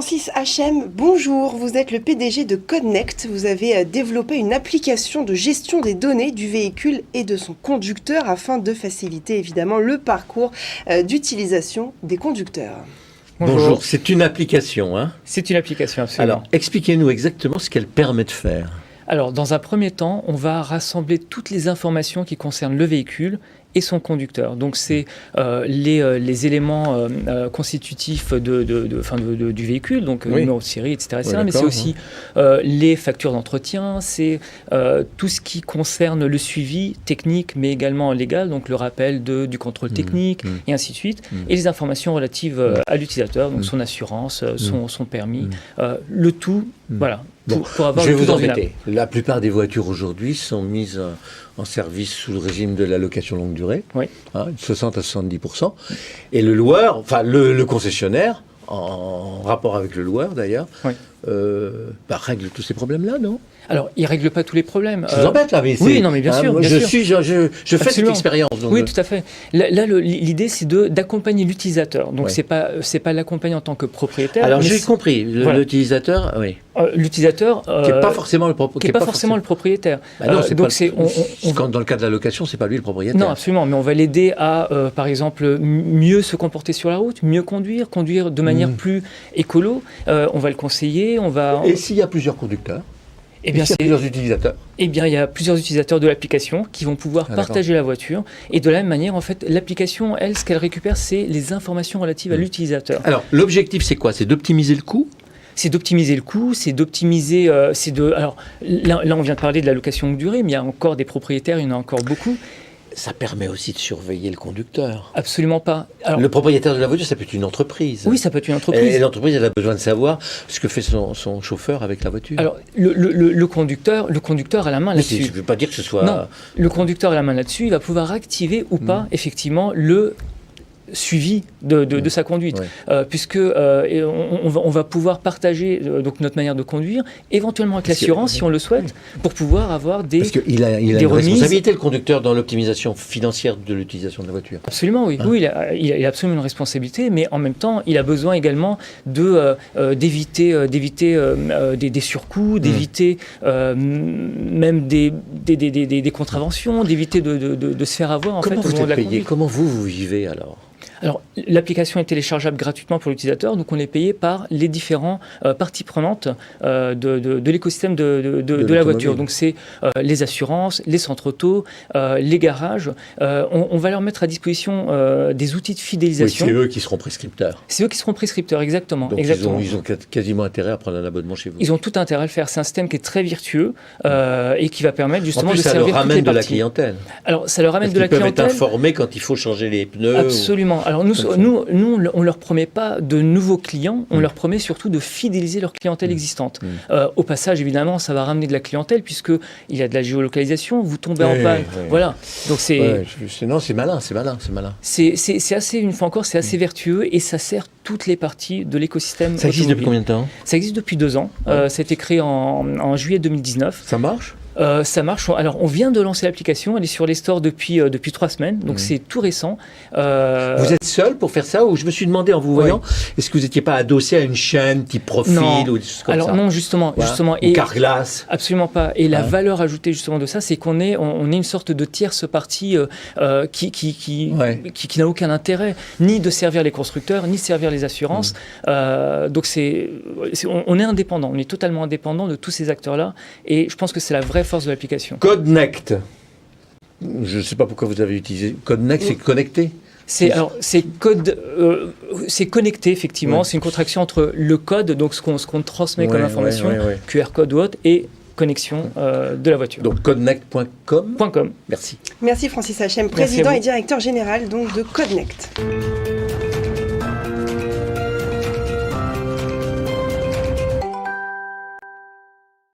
Francis Hachem, bonjour. Vous êtes le PDG de Codnect. Vous avez développé une application de gestion des données du véhicule et de son conducteur afin de faciliter évidemment le parcours d'utilisation des conducteurs. Bonjour, c'est une application, hein ? C'est une application, absolument. Alors, expliquez-nous exactement ce qu'elle permet de faire. Alors, dans un premier temps, on va rassembler toutes les informations qui concernent le véhicule et son conducteur. Donc, c'est les éléments constitutifs du véhicule, donc numéro de série, etc. Oui, mais c'est aussi les factures d'entretien, c'est tout ce qui concerne le suivi technique, mais également légal, donc le rappel du contrôle technique, et ainsi de suite, et les informations relatives à l'utilisateur, donc son assurance, son permis, le tout, voilà. Pour avoir je vais vous embêter. La plupart des voitures aujourd'hui sont mises en service sous le régime de la location longue durée, 60 à 70%. Et le loueur, enfin le concessionnaire, en rapport avec le loueur d'ailleurs, règle tous ces problèmes-là, non ? Alors, il ne règle pas tous les problèmes. Je vous embête là, mais oui, non, mais bien sûr. Je fais cette expérience. Donc oui, tout à fait. Là, l'idée, c'est d'accompagner l'utilisateur. Donc, c'est pas l'accompagner en tant que propriétaire. Alors, j'ai compris. L'utilisateur, oui. L'utilisateur... qui n'est pas forcément le propriétaire. Qui n'est pas forcément le propriétaire. Non, dans le cas de la location, c'est pas lui le propriétaire. Non, absolument. Mais on va l'aider à, par exemple, mieux se comporter sur la route, mieux conduire de manière plus écolo. On va le conseiller, Et s'il y a plusieurs conducteurs ? Eh bien, il y a plusieurs utilisateurs. Eh bien, il y a plusieurs utilisateurs de l'application qui vont pouvoir partager la voiture. Et de la même manière, en fait, l'application, elle, ce qu'elle récupère, c'est les informations relatives à l'utilisateur. Alors, l'objectif, c'est quoi ? C'est d'optimiser le coût ? C'est d'optimiser le coût, c'est d'optimiser... Alors, là, on vient de parler de la location longue durée, mais il y a encore des propriétaires, il y en a encore beaucoup. Ça permet aussi de surveiller le conducteur. Absolument pas. Alors, le propriétaire de la voiture, ça peut être une entreprise. Oui, ça peut être une entreprise. Et l'entreprise, elle a besoin de savoir ce que fait son chauffeur avec la voiture. Alors, le conducteur a la main là-dessus. Je ne veux pas dire que ce soit... Non, le conducteur a la main là-dessus, il va pouvoir activer ou pas, effectivement, le suivi de sa conduite, puisque on va pouvoir partager donc notre manière de conduire, éventuellement avec l'assurance si on le souhaite, pour pouvoir avoir des Parce qu'il a une responsabilité, le conducteur, dans l'optimisation financière de l'utilisation de la voiture. Absolument, oui. Oui, il a absolument une responsabilité, mais en même temps, il a besoin également d'éviter des surcoûts, d'éviter même des contraventions, d'éviter de se faire avoir en Comment fait au moment de la conduite. Comment vous vivez alors ? Alors, l'application est téléchargeable gratuitement pour l'utilisateur, donc on est payé par les différentes parties prenantes de l'écosystème de la voiture. Donc, c'est les assurances, les centres auto, les garages. On va leur mettre à disposition des outils de fidélisation. Oui, c'est eux qui seront prescripteurs. C'est eux qui seront prescripteurs, exactement. Donc, exactement. Ils ont quasiment intérêt à prendre un abonnement chez vous. Ils ont tout intérêt à le faire. C'est un système qui est très vertueux et qui va permettre justement de servir toutes les parties. Ça leur ramène de la clientèle. Alors, ça leur ramène de la clientèle. Ils peuvent être informés quand il faut changer les pneus. Absolument. Alors nous, on ne leur promet pas de nouveaux clients, on leur promet surtout de fidéliser leur clientèle existante. Au passage, évidemment, ça va ramener de la clientèle puisqu'il y a de la géolocalisation, vous tombez en panne. Voilà. Donc c'est malin. C'est assez, une fois encore, c'est assez vertueux et ça sert toutes les parties de l'écosystème. Ça existe depuis combien de temps ? Ça existe depuis 2 ans. Ça a été créé en juillet 2019. Ça marche ? Ça marche. Alors, on vient de lancer l'application. Elle est sur les stores depuis 3 semaines. Donc, c'est tout récent. Vous êtes seul pour faire ça ? Ou je me suis demandé en vous voyant, est-ce que vous n'étiez pas adossé à une chaîne type Profil ou des choses comme ça ? Non, justement. Ou Carglass ? Absolument pas. Et la valeur ajoutée justement de ça, c'est qu'on est une sorte de tierce partie qui n'a aucun intérêt ni de servir les constructeurs, ni de servir les assurances. Donc, on est indépendant. On est totalement indépendant de tous ces acteurs-là. Et je pense que c'est la vraie force de l'application. Codnect. Je ne sais pas pourquoi vous avez utilisé Codnect, c'est connecté. C'est connecté, effectivement. C'est une contraction entre le code, donc ce qu'on transmet comme information, QR code ou autre, et connexion de la voiture. Donc codnect.com. .com. Merci. Merci Francis Hachem, président et directeur général donc, de Codnect.